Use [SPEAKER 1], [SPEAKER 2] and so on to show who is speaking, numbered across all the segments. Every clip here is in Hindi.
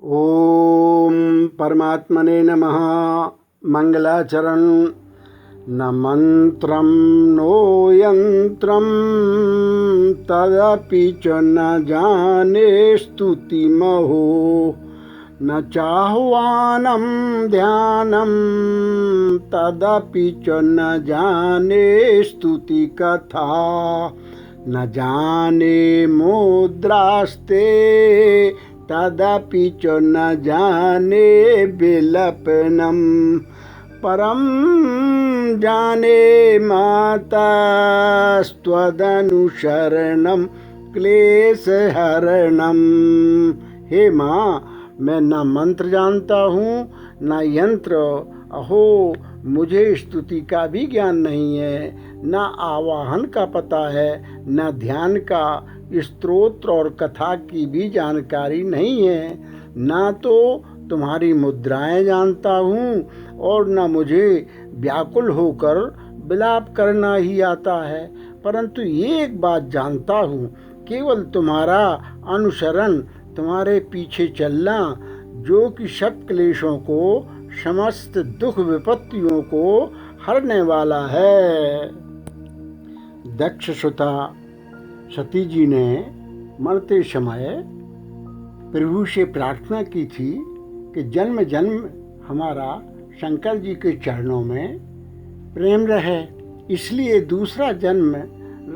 [SPEAKER 1] ओम परमात्मने नमः। मंगलाचरण। न मंत्रं नो यंत्रं तदपि च न जाने स्तुतिमहो। न चाह्वानं ध्यानं तदपि च न जाने स्तुति कथा। न जाने मुद्रास्ते तदपि च न जाने विलपनम्। परं जाने मातास्त्वदनुसरणं क्लेशहरणम्। हे माँ, मैं न मंत्र जानता हूँ न यंत्र। अहो, मुझे स्तुति का भी ज्ञान नहीं है, न आवाहन का पता है, न ध्यान का, स्तोत्र और कथा की भी जानकारी नहीं है। ना तो तुम्हारी मुद्राएं जानता हूँ और न मुझे व्याकुल होकर विलाप करना ही आता है। परंतु ये एक बात जानता हूँ, केवल तुम्हारा अनुसरण, तुम्हारे पीछे चलना, जो कि सब क्लेशों को, समस्त दुख विपत्तियों को हरने वाला है। दक्ष सुता सती जी ने मरते समय प्रभु से प्रार्थना की थी कि जन्म जन्म हमारा शंकर जी के चरणों में प्रेम रहे, इसलिए दूसरा जन्म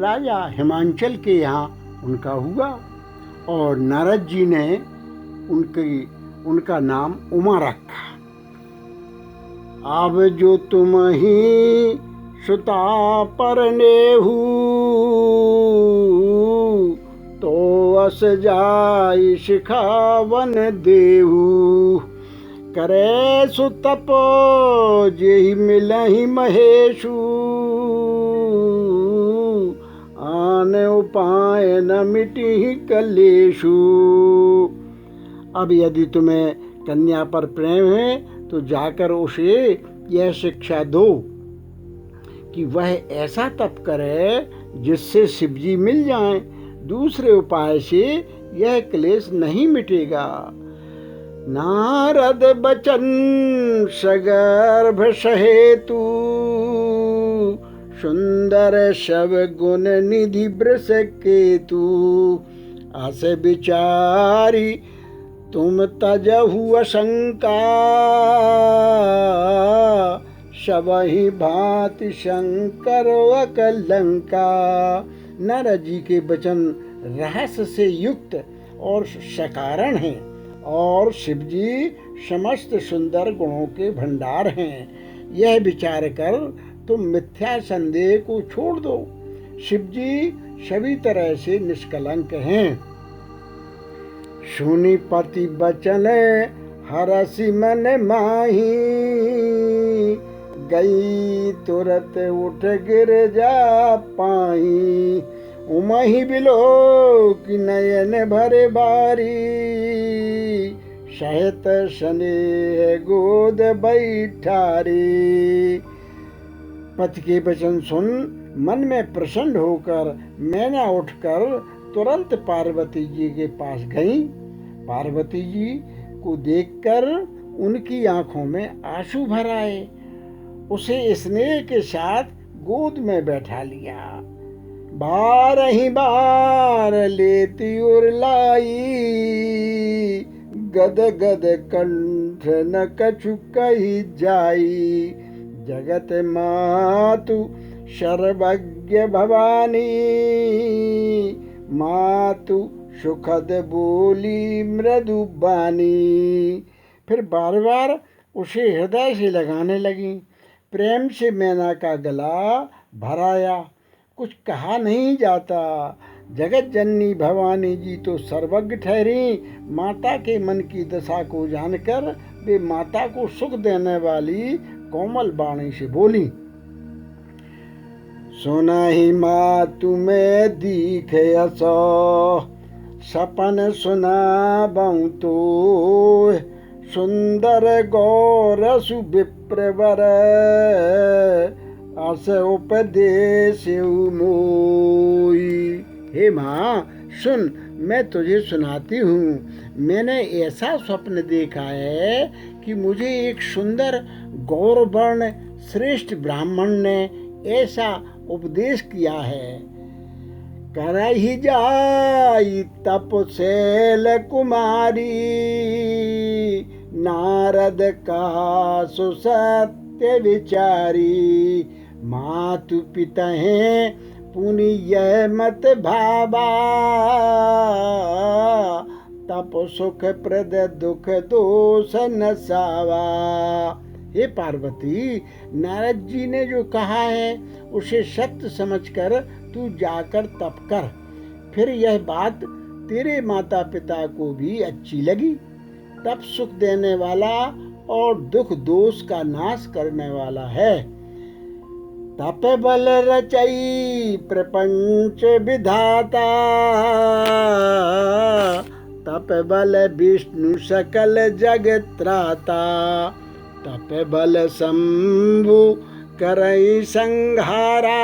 [SPEAKER 1] राजा हिमांचल के यहाँ उनका हुआ और नारद जी ने उनका नाम उमा रखा। अब जो तुम ही सुता परनेहु तो अस जाई शिखावन देहु। करे सुतपो जेहि मिलहि महेशु आन उपाय न मिटहि कलेशु। अब यदि तुम्हें कन्या पर प्रेम है तो जाकर उसे यह शिक्षा दो कि वह ऐसा तप करे जिससे शिवजी मिल जाएं। दूसरे उपाय से यह क्लेश नहीं मिटेगा। नारद बचन सगर्भ सहेतु सुंदर शव गुण निधि वृष केतु। अस विचारी तुम तजहु शंका सबहि भांति शंकर अकलंका। नारद जी के वचन रहस्य से युक्त और सकारण हैं और शिवजी समस्त सुंदर गुणों के भंडार हैं। यह विचार कर तुम मिथ्या संदेह को छोड़ दो। शिवजी सभी तरह से निष्कलंक हैं। सुनि पति बचन हरसि मन माही गई तुरत उठ गिर जा पाई। उमहि बिलो कि नयन भरे बारी सहित स्नेह गोद बैठारी। पति के वचन सुन मन में प्रसन्न होकर मैना उठकर तुरंत पार्वती जी के पास गई। पार्वती जी को देखकर उनकी आंखों में आंसू भर आए। उसे स्नेह के साथ गोद में बैठा लिया। बार ही बार लेती उर लाई गद गद कंठ न कछु कही जाई। जगत मातु सर्वज्ञ भवानी मातु सुखद बोली मृदु बानी। फिर बार बार उसे हृदय से लगाने लगी। प्रेम से मैना का गला भराया। कुछ कहा नहीं जाता। जगत जननी भवानी जी तो सर्वज्ञ ठहरी। माता के मन की दशा को जानकर वे माता को सुख देने वाली कोमल वाणी से बोली। सुना ही माँ तुम्हें दिखे असो सपन सुना बहु तो सुंदर गौर सुविप्रवर अस उपदेश मोई। हे माँ सुन, मैं तुझे सुनाती हूँ। मैंने ऐसा स्वप्न देखा है कि मुझे एक सुंदर गौरवर्ण श्रेष्ठ ब्राह्मण ने ऐसा उपदेश किया है। करहि जाई तपशैल कुमारी, नारद का सुसत्य विचारी। मातु पिता हैं पुनि यह मत भावा, तप सुख प्रद दुख दोष न सावा। हे पार्वती, नारद जी ने जो कहा है उसे सत्य समझकर तू जाकर तप कर। फिर यह बात तेरे माता पिता को भी अच्छी लगी। तप सुख देने वाला और दुख दोष का नाश करने वाला है। तप बल रचई प्रपंच विधाता, तप बल विष्णु सकल जग त्राता। तप बल शंभु करई संहारा,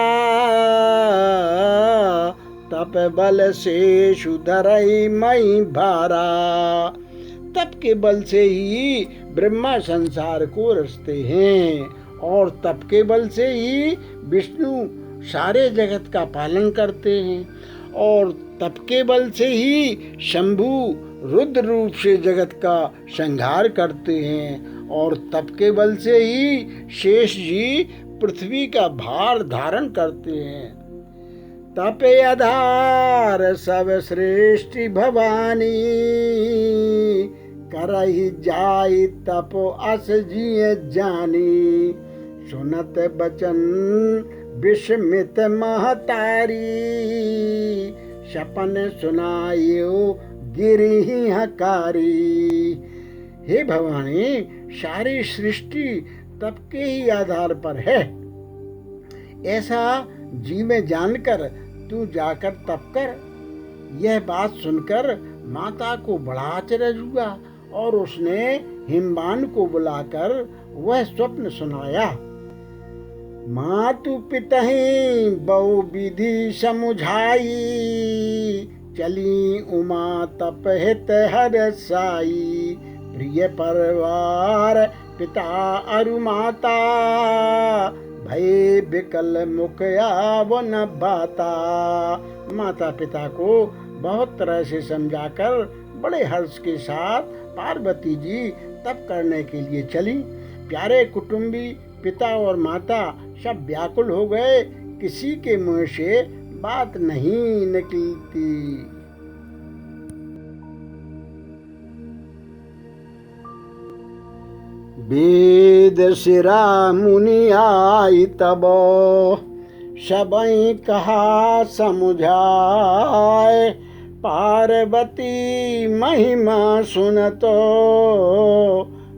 [SPEAKER 1] तप बल शेषु धरई मई भारा। तप के बल से ही ब्रह्मा संसार को रचते हैं और तप के बल से ही विष्णु सारे जगत का पालन करते हैं और तप के बल से ही शंभु रुद्र रूप से जगत का संहार करते हैं और तप के बल से ही शेष जी पृथ्वी का भार धारण करते हैं। तपे आधार सब श्रेष्ठी भवानी, करहि जाई तप अस जिय जानी। सुनत बचन विस्मित महतारी, सपन सुनायो गिरि हकारी। हे भवानी, सारी सृष्टि तप के ही आधार पर है, ऐसा जी में जानकर तू जाकर तप कर। यह बात सुनकर माता को बड़ा आश्चर्य हुआ और उसने हिमवान को बुलाकर वह स्वप्न सुनाया। मातु पितहि बहु विधि समुझाई, चली उमा तप हित हर साई। प्रिय परिवार पिता अरु माता, भय विकल मुख आवन बाता। माता पिता को बहुत तरह से समझाकर बड़े हर्ष के साथ पार्वती जी तप करने के लिए चली। प्यारे कुटुंबी पिता और माता सब व्याकुल हो गए, किसी के मुंह से बात नहीं निकलती। वेद शिरा मुनि आई तब, सबई कहा समुझाए। पार्वती महिमा सुनतो,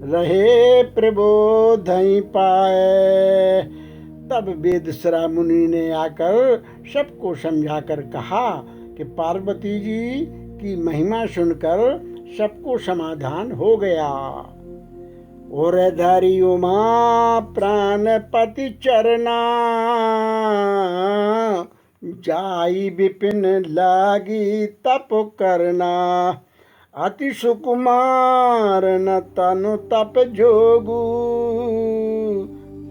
[SPEAKER 1] रहे प्रबोध ही पाए। तब वेदश्रा मुनि ने आकर सबको समझाकर कहा कि पार्वती जी की महिमा सुनकर सबको समाधान हो गया। और धरि उमा प्राणपति चरना, जाई विपिन लागी तप करना। अति सुकुमार न तनु तप जोगु,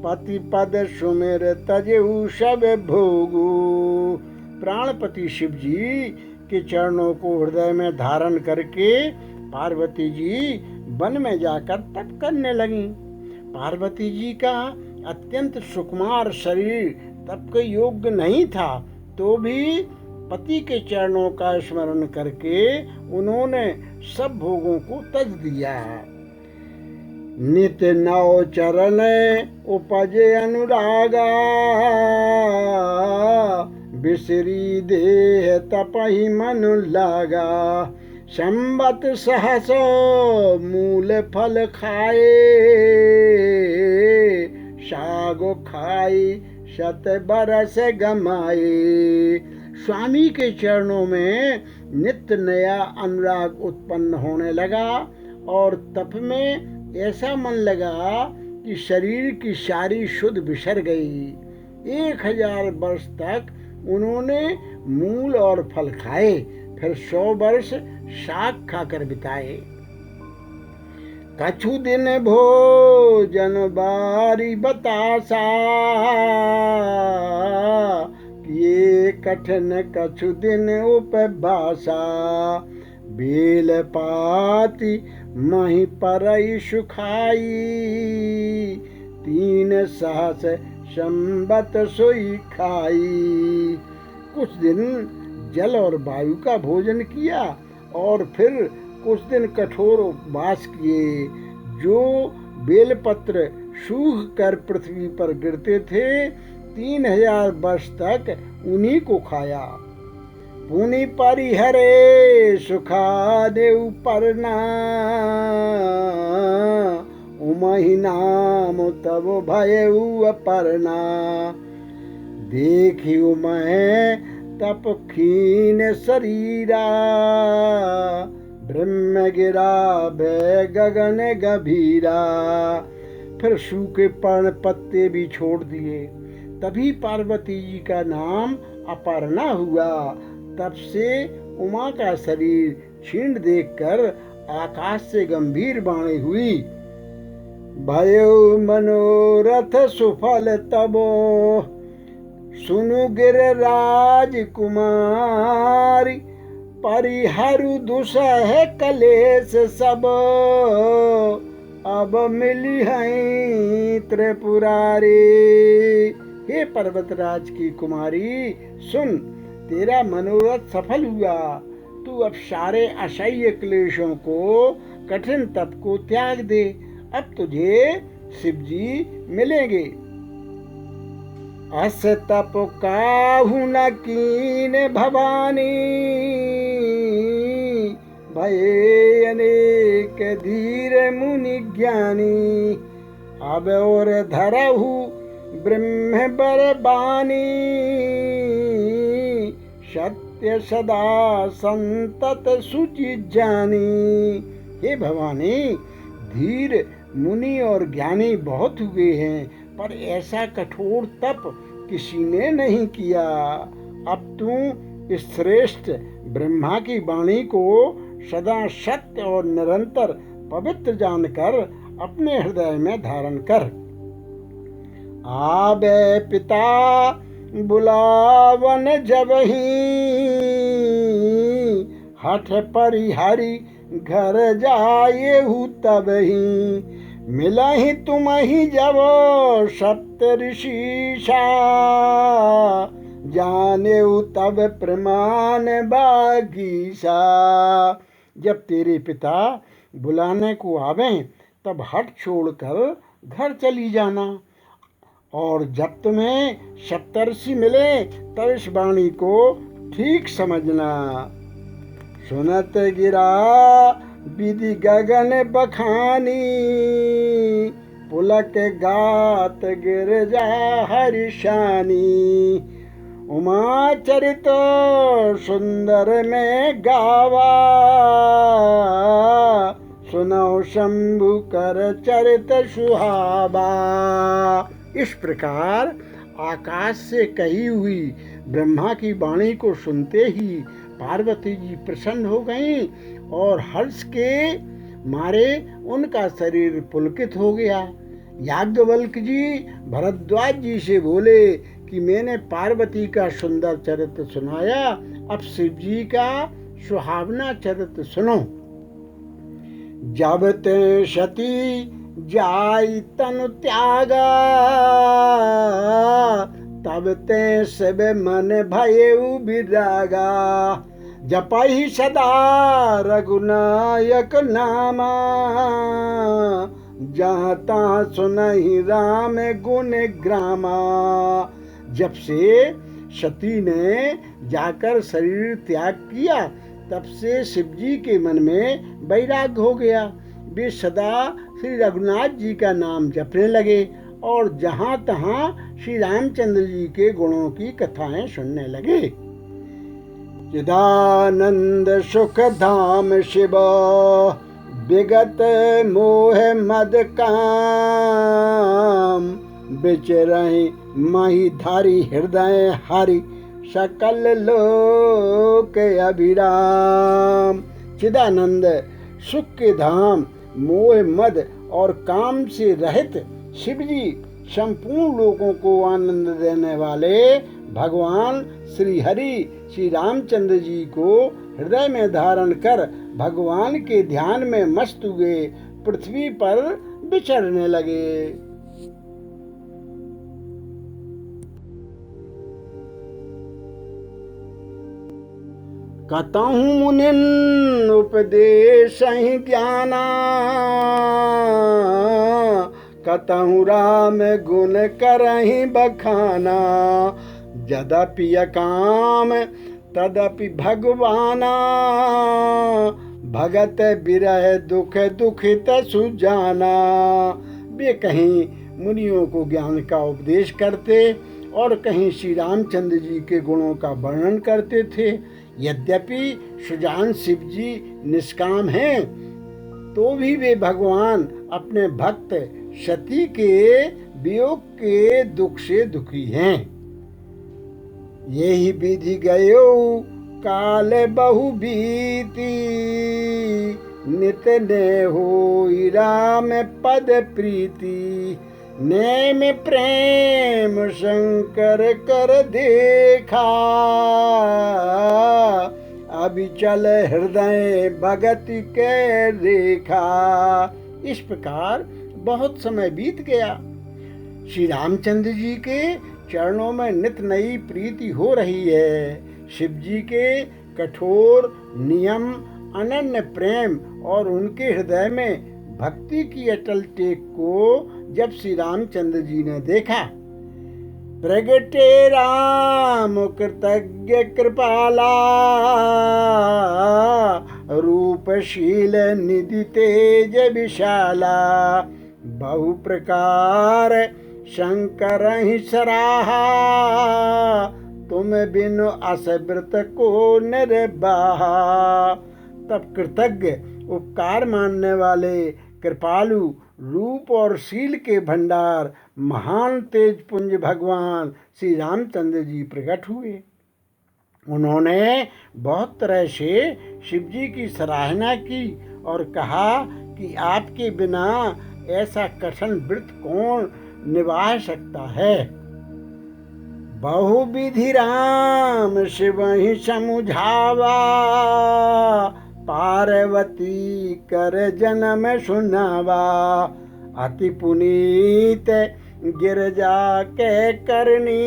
[SPEAKER 1] पति पद सुमिर तजेऊ सब भोगु। प्राणपति शिव जी के चरणों को हृदय में धारण करके पार्वती जी वन में जाकर तप करने लगी। पार्वती जी का अत्यंत सुकुमार शरीर तप के योग्य नहीं था, तो भी पति के चरणों का स्मरण करके उन्होंने सब भोगों को त्यज दिया। नित नव चरण उपजे अनुरागा, बिसरी देह तपहि मन लागा। संबत सहस मूल फल खाए, सागो खाई शत बरस गमाए। स्वामी के चरणों में नित्य नया अनुराग उत्पन्न होने लगा और तप में ऐसा मन लगा कि शरीर की सारी शुद्ध बिसर गई। 1000 वर्ष तक उन्होंने मूल और फल खाए, फिर 100 वर्ष शाक खाकर बिताए। कछु दिन भोजन बारी बतासा, किए कठिन कछु दिन उपवासा। बेल पाती मही परई सुखाई, 3 सहस संबत सोई खाई। कुछ दिन जल और वायु का भोजन किया और फिर कुछ दिन कठोर उपवास किए। जो बेलपत्र सूख कर पृथ्वी पर गिरते थे, 3000 वर्ष तक उन्हीं को खाया। पुनि परिहरे सुखा देव परना, उमहि नाम तब भयउ अपर्णा। देखी उमहि तप खीन शरीरा, ब्रह्म गिरा भय गगन गभीरा। फिर सूखे पर्ण पत्ते भी छोड़ दिए। तभी पार्वती जी का नाम अपर्णा हुआ। तब से उमा का शरीर क्षीण देखकर आकाश से गंभीर वाणी हुई, भयो मनोरथ सुफल तबो, सुनु गिरिराज कुमारी। परिहरु दुसह कलेश सब, अब मिली हैं त्रिपुरारी। हे पर्वतराज की कुमारी, सुन, तेरा मनोरथ सफल हुआ। तू अब सारे असह्य क्लेशों को, कठिन तप को त्याग दे। अब तुझे शिव जी मिलेंगे। अस तप काहू न कीन भवानी, भये अनेक धीर मुनि ज्ञानी। अब और धरहु ब्रह्म बरबानी, सत्य सदा संतत सुचि जानी। हे भवानी, धीर मुनि और ज्ञानी बहुत हुए हैं, पर ऐसा कठोर तप किसी ने नहीं किया। अब तू इस श्रेष्ठ ब्रह्मा की वाणी को सदा सत्य और निरंतर पवित्र जानकर अपने हृदय में धारण कर। आबे पिता बुलावन जबहि, हठ परिहरि घर जाएहु तबहि। मिलहि तुमहि जब सप्त ऋषिषा, जानेहु तब प्रमाण बागीसा। जब तेरे पिता बुलाने को आवें, तब हठ छोड़कर घर चली जाना, और जब तुम्हें सप्तर्षि मिले तब इस वाणी को ठीक समझना। सुनत गिरा विधि गगन बखानी, पुलक गात गिरजा हर्षानी। उमा चरित सुंदर में गावा, सुनो शंभु कर चरित सुहावा। इस प्रकार आकाश से कही हुई ब्रह्मा की वाणी को सुनते ही पार्वती जी प्रसन्न हो गईं और हर्ष के मारे उनका शरीर पुलकित हो गया। याज्ञवल्क्य जी भरद्वाज जी से बोले कि मैंने पार्वती का सुंदर चरित्र सुनाया, अब शिव जी का सुहावना चरित्र सुनो। जब ते सती जाई तनु त्यागा, तब ते सब मन भयउ विरागा। जपहि सदा रघुनायक नामा, जहाँ तहाँ सुनहि राम गुण ग्रामा। जब से सती ने जाकर शरीर त्याग किया, तब से शिव जी के मन में वैराग्य हो गया। वे सदा श्री रघुनाथ जी का नाम जपने लगे और जहाँ तहाँ श्री रामचंद्र जी के गुणों की कथाएं सुनने लगे। चिदानंद सुख धाम शिव, विगत मोह मद काम। बिचरहि मही धारी हृदय हरि, सकल लोक अभिराम। चिदानंद सुख के धाम, मोह मद और काम से रहित शिवजी संपूर्ण लोगों को आनंद देने वाले भगवान श्री हरि श्री रामचंद्र जी को हृदय में धारण कर भगवान के ध्यान में मस्त हुए पृथ्वी पर विचरने लगे। कतहु मुनिन उपदेश ज्ञाना, कतहु राम गुण करहि बखाना। यद्यपि काम तदपि भगवाना, भगत बिरह दुख दुखित सुजाना। वे कहीं मुनियों को ज्ञान का उपदेश करते और कहीं श्री रामचंद्र जी के गुणों का वर्णन करते थे। यद्यपि सुजान शिव जी निष्काम हैं, तो भी वे भगवान अपने भक्त सती के वियोग के दुख से दुखी हैं। यही विधि गयो काल बहु बीती, नित ने होई राम पद प्रीति। नेम प्रेम शंकर कर देखा, अभी चल हृदय भगत के रेखा। इस प्रकार बहुत समय बीत गया। श्री रामचंद्र जी के चरणों में नित नई प्रीति हो रही है। शिव जी के कठोर नियम, अनन्य प्रेम और उनके हृदय में भक्ति की अटल टेक को जब श्री रामचंद्र जी ने देखा, प्रगटे राम कृतज्ञ कृपाला, रूपशील निधि तेज विशाला। बहु प्रकार शंकर ही सराहा, तुम बिनु असव्रत को निर्बाहा। तब कृतज्ञ, उपकार मानने वाले, कृपालु, रूप और शील के भंडार, महान तेज पुंज भगवान श्री रामचंद्र जी प्रकट हुए। उन्होंने बहुत तरह से शिव जी की सराहना की और कहा कि आपके बिना ऐसा कठिन व्रत कौन निभा सकता है। बहुविधि राम शिव ही समुझावा, पार्वती कर जन्म सुनावा। अति पुनीत गिरजा के करनी,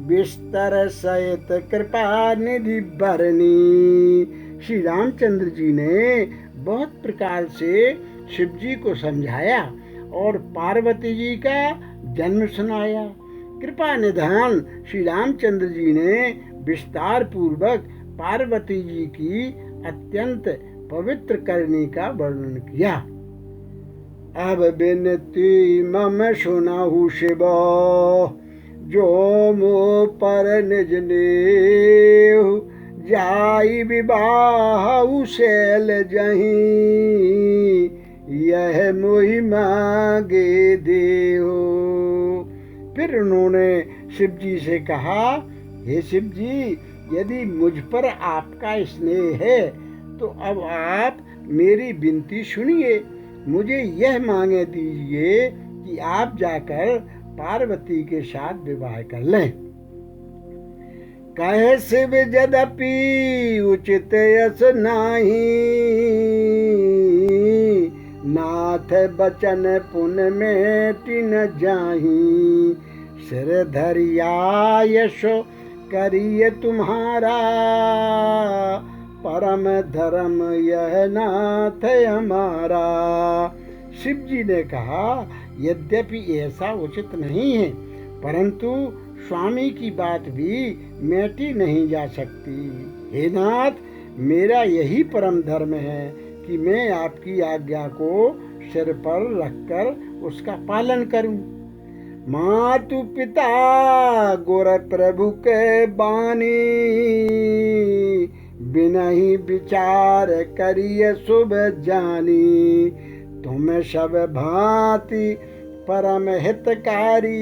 [SPEAKER 1] बिस्तर सहित कृपा निधि भरनी। श्री रामचंद्र जी ने बहुत प्रकार से शिव जी को समझाया और पार्वती जी का जन्म सुनाया। कृपा निधान श्री रामचंद्र जी ने विस्तार पूर्वक पार्वती जी की अत्यंत पवित्र करने का वर्णन किया। अब बिनती मम सुनाहु शिव, जो मोह पर निज नेहु। जाई विवाह शैल जहीं, यह मोहि मांगे देहो। फिर उन्होंने शिव जी से कहा, हे शिव जी, यदि मुझ पर आपका स्नेह है तो अब आप मेरी विनती सुनिए। मुझे यह मांगे दीजिए कि आप जाकर पार्वती के साथ विवाह कर लें। कहे शिव यद्यपि उचित यस नाही, नाथ बचन पुन मेटि न जाही। सिर धरिया यशो करिए तुम्हारा, परम धर्म यह नाथ हमारा। शिव जी ने कहा, यद्यपि ऐसा उचित नहीं है, परंतु स्वामी की बात भी मेटी नहीं जा सकती। हे नाथ, मेरा यही परम धर्म है कि मैं आपकी आज्ञा को सिर पर रखकर उसका पालन करूं। मातु पिता गुर प्रभु के बानी, बिनहि विचार करिय शुभ जानी। तुम सब भांति परम हितकारी,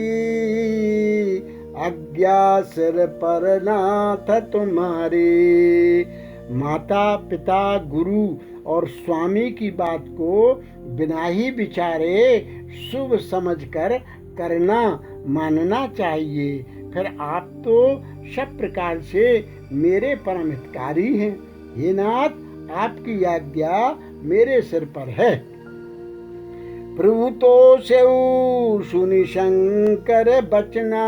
[SPEAKER 1] आज्ञा सिर पर नाथ तुम्हारे। माता पिता गुरु और स्वामी की बात को बिना ही विचारे शुभ समझकर करना मानना चाहिए। फिर आप तो सब प्रकार से मेरे परम हितकारी हैं। हे नाथ, आपकी आज्ञा मेरे सिर पर है। प्रभु तो सेऊ सुनि शंकर बचना,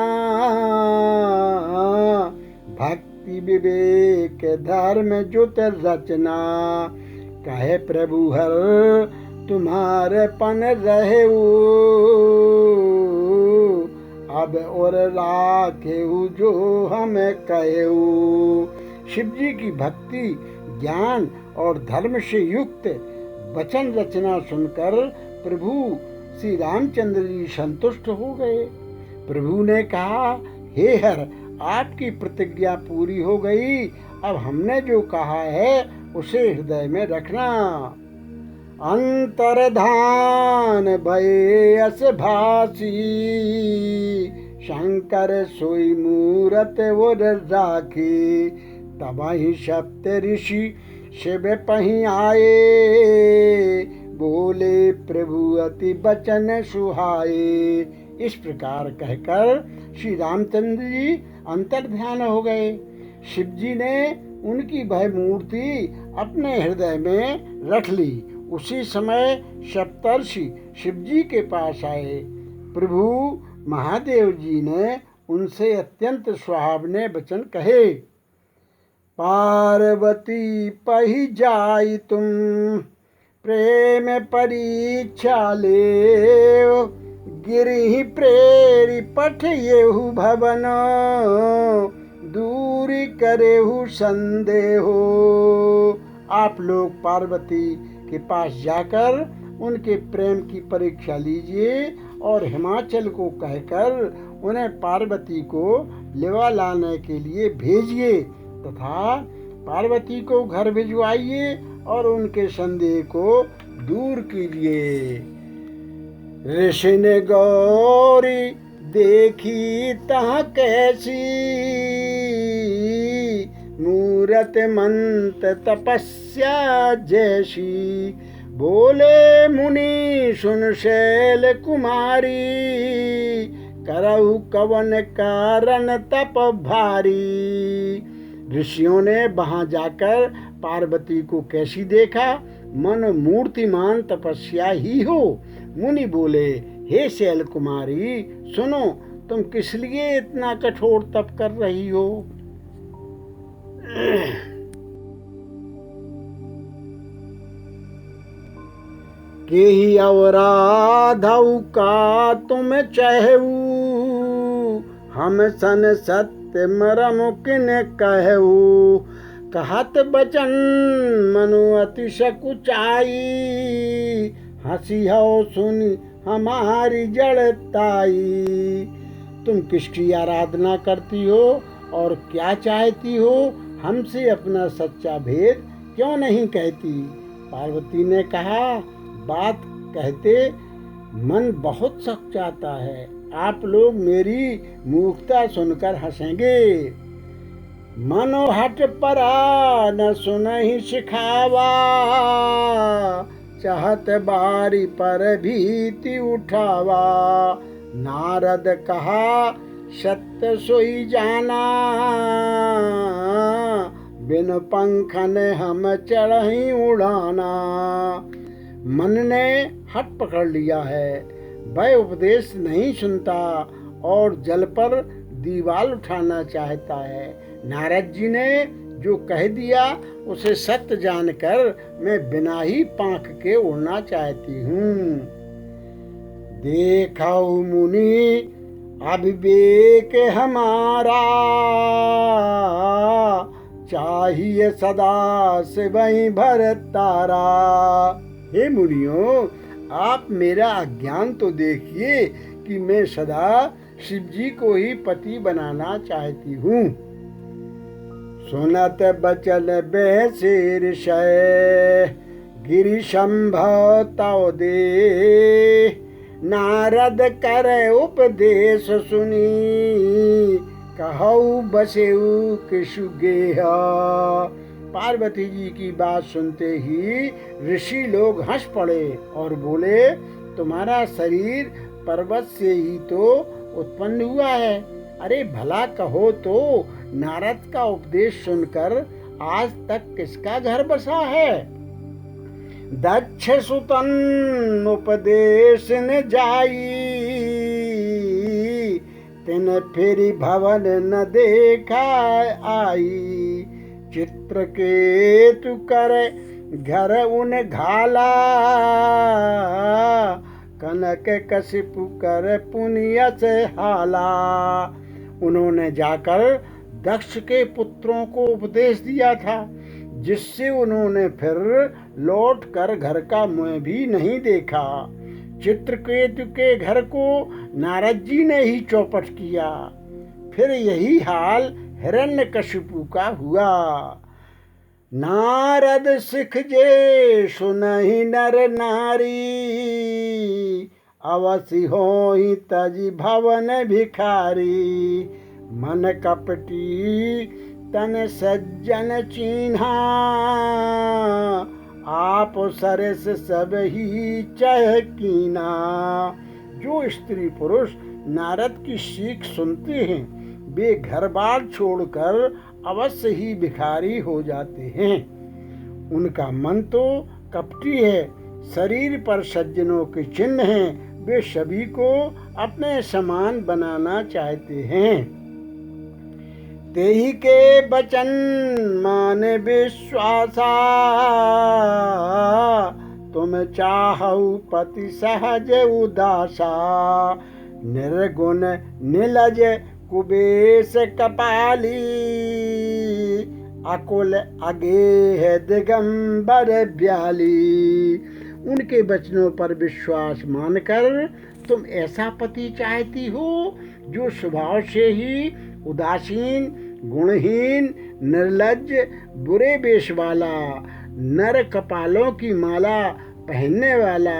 [SPEAKER 1] भक्ति विवेक धर्म जुत रचना। कहे प्रभु हर तुम्हारे पन रहेऊ, अब और राखेऊ जो हमें कहेऊ। शिव जी की भक्ति ज्ञान और धर्म से युक्त वचन रचना सुनकर प्रभु श्री रामचंद्र जी संतुष्ट हो गए। प्रभु ने कहा, हे हर, आपकी प्रतिज्ञा पूरी हो गई। अब हमने जो कहा है उसे हृदय में रखना। अंतर्धान भय अस भासी, शंकर सोई मूरत और राखी। तबहि सप्त ऋषि शिव पही आए, बोले प्रभु अति बचन सुहाए। इस प्रकार कहकर श्री रामचंद्र जी अंतर्ध्यान हो गए। शिव जी ने उनकी भय मूर्ति अपने हृदय में रख ली। उसी समय सप्तर्षि शिव जी के पास आए। प्रभु महादेव जी ने उनसे अत्यंत सुहावने वचन कहे। पार्वती पही जाई तुम, प्रेम परीक्षा ले। गिरि प्रेरी पठयेहु भवन, दूरी करेहु संदेहो। आप लोग पार्वती के पास जाकर उनके प्रेम की परीक्षा लीजिए और हिमाचल को कहकर उन्हें पार्वती को लेवा लाने के लिए भेजिए तथा पार्वती को घर भिजवाइए और उनके संदेह को दूर कीजिए। ऋषि ने गौरी देखी तहाँ कैसी, मूरत मंत तपस्या जैसी। बोले मुनि सुन शैल कुमारी, करहु कवन कारण तप भारी। ऋषियों ने वहां जाकर पार्वती को कैसी देखा, मन मूर्तिमान तपस्या ही हो। मुनि बोले, हे शैल कुमारी, सुनो, तुम किस लिए इतना कठोर तप कर रही हो। केहि अवराधौ का तुम चाहू, हम सन सत्य मरम किन कहू। कहत बचन मनु अति सकुचाई, हंसी हो सुनी हमारी जड़ताई। तुम किसकी आराधना करती हो और क्या चाहती हो, हमसे अपना सच्चा भेद क्यों नहीं कहती। पार्वती ने कहा, बात कहते मन बहुत सकुचाता है। आप लोग मेरी मूर्खता सुनकर हंसेंगे। मनो हट परा न सुनहि सिखावा, चाहत बारी पर भीति उठावा। नारद कहा, सत्य सोई जाना, बिन पंखन हम चढ़ही उड़ाना। मन ने हट पकड़ लिया है, वह उपदेश नहीं सुनता और जल पर दीवाल उठाना चाहता है। नारद जी ने जो कह दिया उसे सत्य जानकर मैं बिना ही पंख के उड़ना चाहती हूँ। देखो मुनि अविवेक हमारा, चाहिए सदा से वहीं भर तारा। हे मुनियों, आप मेरा अज्ञान तो देखिए कि मैं सदा शिव जी को ही पति बनाना चाहती हूँ। सुनत बचन बेसिर शय, गिरि संभव तव दे। नारद करे उपदेश सुनी, कहऊ बसेऊ किशु गेहा। पार्वती जी की बात सुनते ही ऋषि लोग हंस पड़े और बोले, तुम्हारा शरीर पर्वत से ही तो उत्पन्न हुआ है। अरे भला कहो तो नारद का उपदेश सुनकर आज तक किसका घर बसा है। दक्ष सुतन उपदेश न जाई, तिन फिर भवन न देखा आई। चित्रकेतु कर घर उन घाला, कनक कशिपु कर पुनिय से हाला। उन्होंने जाकर दक्ष के पुत्रों को उपदेश दिया था, जिससे उन्होंने फिर लौट कर घर का मुंह भी नहीं देखा। चित्रकेतु के घर को नारद जी ने ही चौपट किया। फिर यही हाल हिरण्यकशिपु का हुआ। नारद सिख जे सुनहि नर नारी, अवसि होहि तजि भवन भिखारी। मन कपटी तन सज्जन चीन्हा, आप सरस सब ही चह कीना। जो स्त्री पुरुष नारद की सीख सुनते हैं वे घर बार छोड़कर अवश्य ही भिखारी हो जाते हैं। उनका मन तो कपटी है, शरीर पर सज्जनों के चिन्ह हैं, वे सभी को अपने समान बनाना चाहते हैं। तेहि के बचन मान विश्वासा, तुम चाहु पति सहज उदासा। निर्गुण निलज कुबेश कपाली, अकुल अगेह दिगंबर ब्याली। उनके वचनों पर विश्वास मानकर तुम ऐसा पति चाहती हो जो स्वभाव से ही उदासीन, गुणहीन, निर्लज्ज, बुरे वेश वाला, नर कपालों की माला पहनने वाला,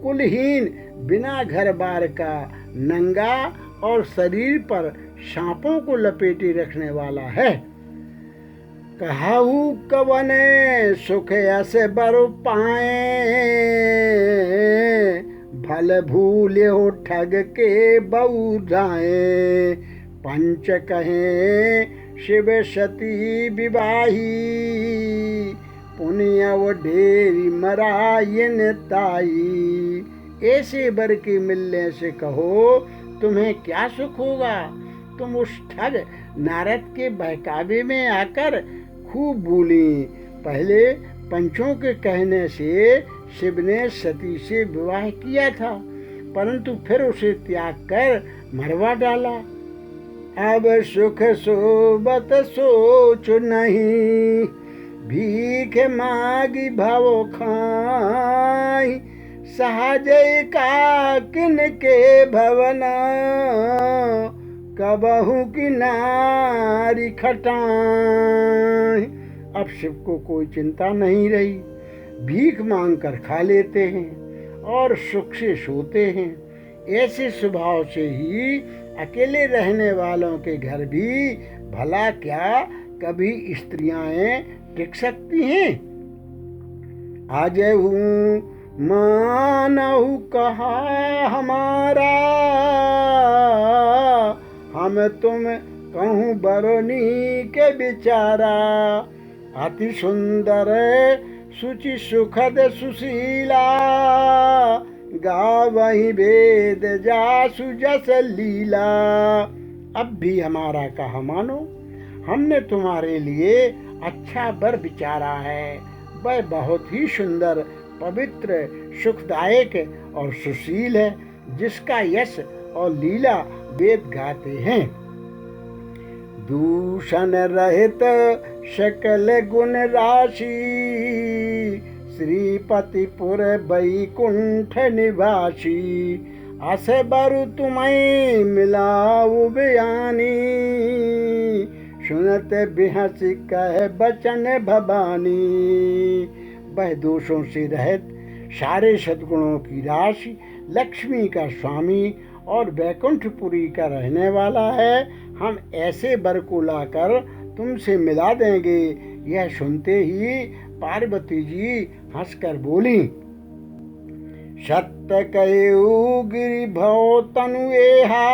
[SPEAKER 1] कुलहीन, बिना घर बार का, नंगा और शरीर पर सांपों को लपेटे रखने वाला है। कहू कवन सुख ऐसे बर पाए, भल भूले हो ठग के बहु जाए। पंच कहे शिव सती विवाही, पुण्य वो ढेरी मरायन ताई। ऐसे बर के मिलने से कहो तुम्हें क्या सुख होगा। तुम उस ठग नारद के बहकावे में आकर खूब बोली। पहले पंचों के कहने से शिव ने सती से विवाह किया था, परंतु फिर उसे त्याग कर मरवा डाला। अब सुख सोबत सोच नहीं, भीख मागी भव खाई। सहज का किन के भवन, कबहू की नारी खटाई। अब शिव को कोई चिंता नहीं रही, भीख मांग कर खा लेते हैं और सुख से सोते हैं। ऐसे स्वभाव से ही अकेले रहने वालों के घर भी भला क्या कभी स्त्रियां टिक सकती हैं। आज हूँ मानहु कहा हमारा, हम तुम कहूँ बरनी के बिचारा। अति सुंदर सुचि सुखद सुशीला, गावहि वेद जासु जस लीला। अब भी हमारा कहा मानो, हमने तुम्हारे लिए अच्छा वर विचारा है। वह बहुत ही सुंदर, पवित्र, सुखदायक और सुशील है, जिसका यश और लीला वेद गाते हैं। दूषण रहित सकल गुण राशि, श्रीपतिपुर बैकुंठ निवासी। अस बरु तुम्हें मिलाऊ बयानी, सुनत बिहसी कह बचन भवानी। वह दोषों से रहित, सारे सद्गुणों की राशि, लक्ष्मी का स्वामी और वैकुंठपुरी का रहने वाला है। हम ऐसे वर को लाकर तुमसे मिला देंगे। यह सुनते ही पार्वती जी हंसकर बोली, सत्य कहु गिरि भव तनु एहा,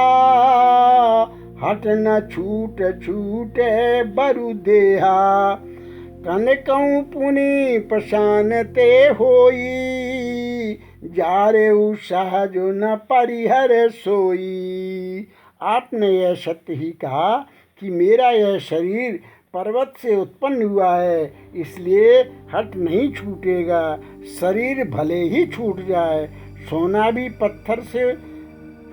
[SPEAKER 1] हट न छूट छूटे बरु देहा, कनकऊ पुनि पशानते होई, जारेऊ सहजो न परिहर सोई। आपने यह सत्य ही कहा कि मेरा यह शरीर पर्वत से उत्पन्न हुआ है, इसलिए हट नहीं छूटेगा। शरीर भले ही छूट जाए, सोना भी पत्थर से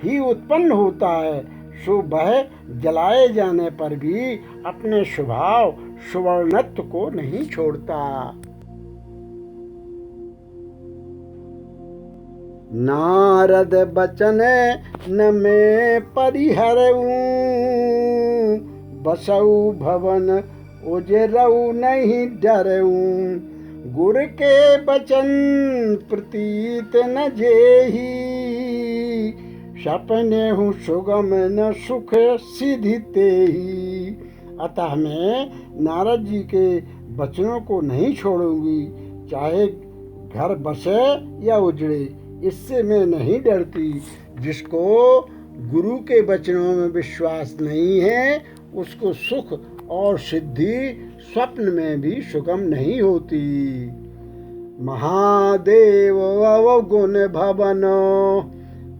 [SPEAKER 1] ही उत्पन्न होता है, सो वह जलाए जाने पर भी अपने स्वभाव सुवर्णत्व को नहीं छोड़ता। नारद बचन न मैं परिहरऊं, बसऊ भवन उजरऊ नहीं डरऊं, गुर के बचन प्रतीत न जेही, सपने हूँ सुगम न सुख सिद्धि तेही। अतः मैं नारद जी के वचनों को नहीं छोड़ूंगी, चाहे घर बसे या उजड़े, इससे मैं नहीं डरती। जिसको गुरु के वचनों में विश्वास नहीं है, उसको सुख और सिद्धि स्वप्न में भी सुगम नहीं होती। महादेव अवगुण भवन,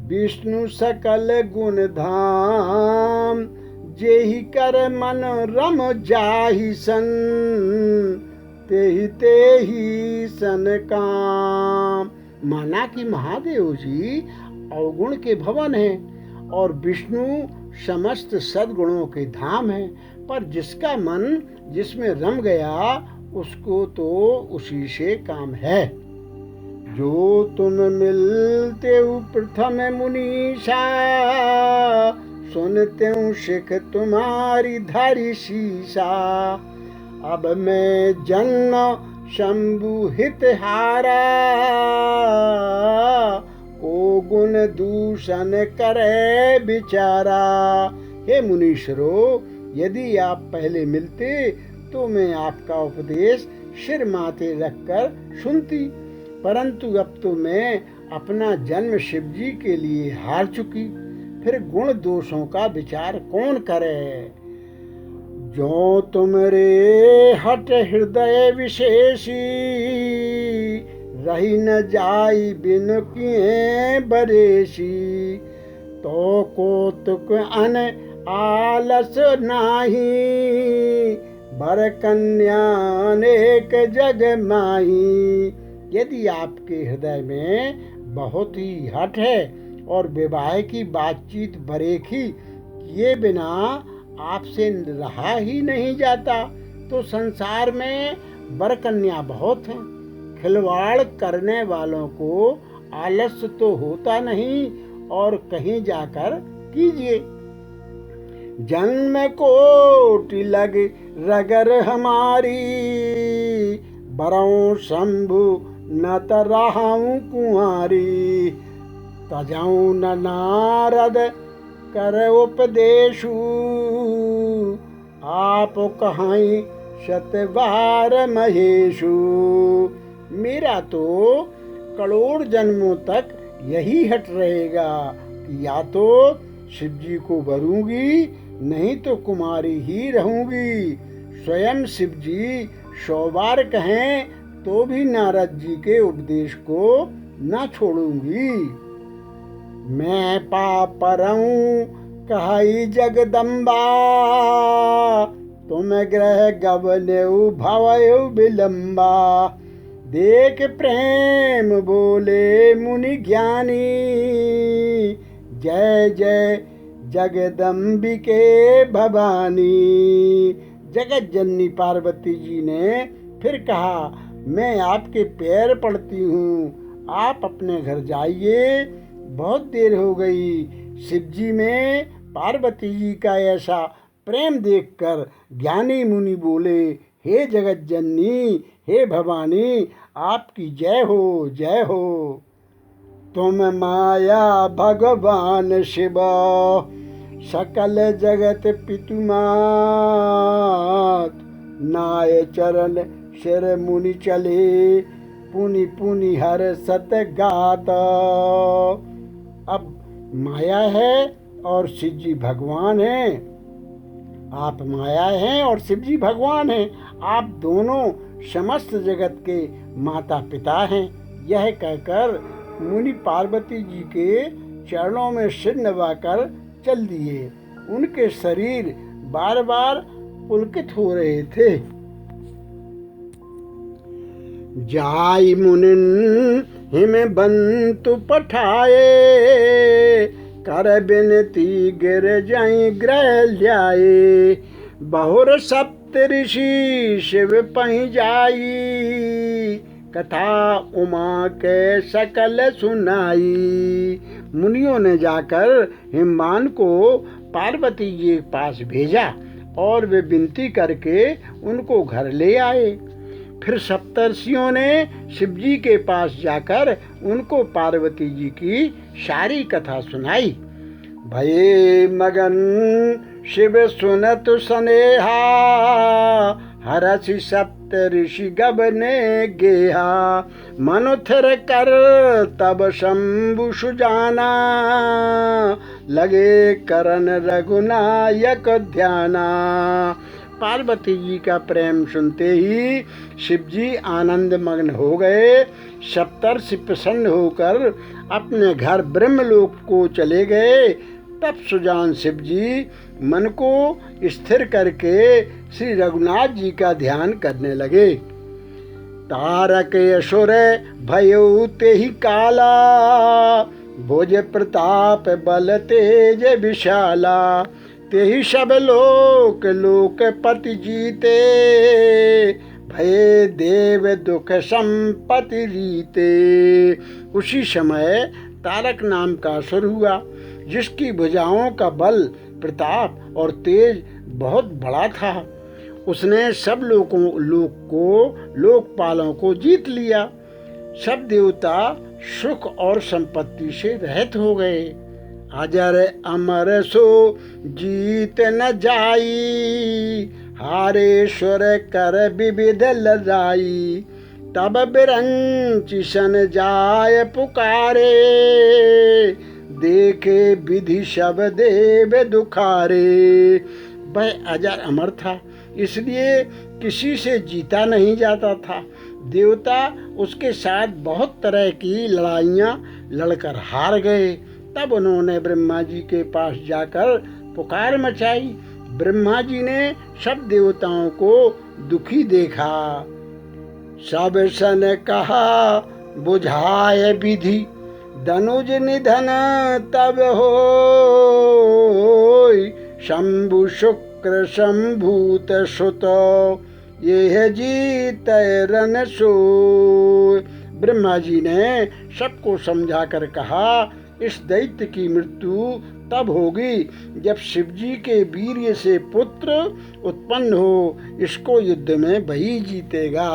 [SPEAKER 1] विष्णु सकल गुण धाम, जेहि कर मन रम जाहि सन, तेहि तेहि सन काम। माना कि महादेव जी अवगुण के भवन हैं और विष्णु समस्त सद्गुणों के धाम है, पर जिसका मन जिसमें रम गया उसको तो उसी से काम है। जो तुम मिलते हो प्रथम मुनीषा, सुनते हूँ सिख तुम्हारी धारी शीशा, अब मैं जन्म शंभु हित हारा, ओ गुण दूषण करे बिचारा। हे मुनीश्वरों, यदि आप पहले मिलते तो मैं आपका उपदेश सिर माथे रखकर सुनती, परंतु अब तो मैं अपना जन्म शिव जी के लिए हार चुकी, फिर गुण दोषों का विचार कौन करे। जो तुमरे हट हृदय विशेषी, रही न जाई बिन किए बरेसी, तो कौतुक अन आलस नाही, बर कन्या अनेक जग माही। यदि आपके हृदय में बहुत ही हठ है और विवाह की बातचीत बरेखी किए बिना आपसे रहा ही नहीं जाता, तो संसार में बर कन्या बहुत हैं। खिलवाड़ करने वालों को आलस्य तो होता नहीं, और कहीं जाकर कीजिए। जन्म कोटि लग रगर हमारी, बरऊं शंभु न तरहाऊं कुंवारी, तजाऊं न नारद कर उपदेशु, आप कहाई शतवार महेशु। मेरा तो करोड़ जन्मों तक यही हट रहेगा कि या तो शिव जी को वरूंगी, नहीं तो कुमारी ही रहूंगी। स्वयं शिव जी 100 बार कहें तो भी नारद जी के उपदेश को न छोड़ूंगी। मैं पाप रहूं कहाई जगदम्बा, तुम ग्रह गवनेऊ भवयु विलंबा, देख प्रेम बोले मुनि ज्ञानी, जय जय जगदम्बिके भवानी। जगत जननी पार्वती जी ने फिर कहा, मैं आपके पैर पड़ती हूँ, आप अपने घर जाइए, बहुत देर हो गई। शिव जी में पार्वती जी का ऐसा प्रेम देखकर ज्ञानी मुनि बोले, हे जगत जननी, हे भवानी, आपकी जय हो, जय हो। तुम माया भगवान शिव, सकल जगत पितुमात। नाय चरण सिर मुनि चले, पुनि पुनि हर सत गात। अब माया है और शिव जी भगवान हैं। आप माया हैं और शिव जी भगवान हैं। आप दोनों समस्त जगत के माता पिता हैं। यह कहकर मुनि पार्वती जी के चरणों में सिर नवाकर चल दिए। उनके शरीर बार बार पुलकित हो रहे थे। जाई मुनिन हिम बंतु पठाए, कर बिनती गिर जाई ग्रह ल्याए। बहुर सप्त ऋषि शिव पहि जाई, कथा उमा के सकल सुनाई। मुनियों ने जाकर हिमवान को पार्वती जी के पास भेजा और वे विनती करके उनको घर ले आए। फिर सप्तर्षियों ने शिव जी के पास जाकर उनको पार्वती जी की सारी कथा सुनाई। भये मगन शिव सुनत सनेहा, हरसि सप्त ऋषि गबने गेहा। मनुथर कर तब शंभु सुजाना, लगे करन रघुनायक ध्याना। पार्वती जी का प्रेम सुनते ही शिव जी आनंद मग्न हो गए। सप्तर्षि प्रसन्न होकर अपने घर ब्रह्मलोक को चले गए। तब सुजान शिव जी मन को स्थिर करके श्री रघुनाथ जी का ध्यान करने लगे। तारक असुर भयो तेहि काला, भुज प्रताप बल तेज विशाला। तेहि सब लोक लोकपति जीते, भये देव दुख संपत्ति रीते। उसी समय तारक नाम का असुर हुआ, जिसकी भुजाओं का बल प्रताप और तेज बहुत बड़ा था। उसने सब लोक को लोकपालों को जीत लिया। सब देवता सुख और संपत्ति से रहित हो गए। अजर अमर सो जीत न जाई, हारेश्वर कर विविध लजाई। तब बिरंचि सन जाय पुकारे, देखे विधि सब देव दुखारे। वह अजर अमर था, इसलिए किसी से जीता नहीं जाता था। देवता उसके साथ बहुत तरह की लड़ाइयाँ लड़कर हार गए। तब उन्होंने ब्रह्मा जी के पास जाकर पुकार मचाई। ब्रह्मा जी ने सब देवताओं को दुखी देखा। सब सन कहा बुझाए विधि, धनुज निधन तब होय। शंभु शुक्र संभूत सुत, ये जीत रन सोय। ब्रह्मा जी ने सबको समझाकर कहा, इस दैत्य की मृत्यु तब होगी जब शिव जी के वीर्य से पुत्र उत्पन्न हो। इसको युद्ध में वही जीतेगा।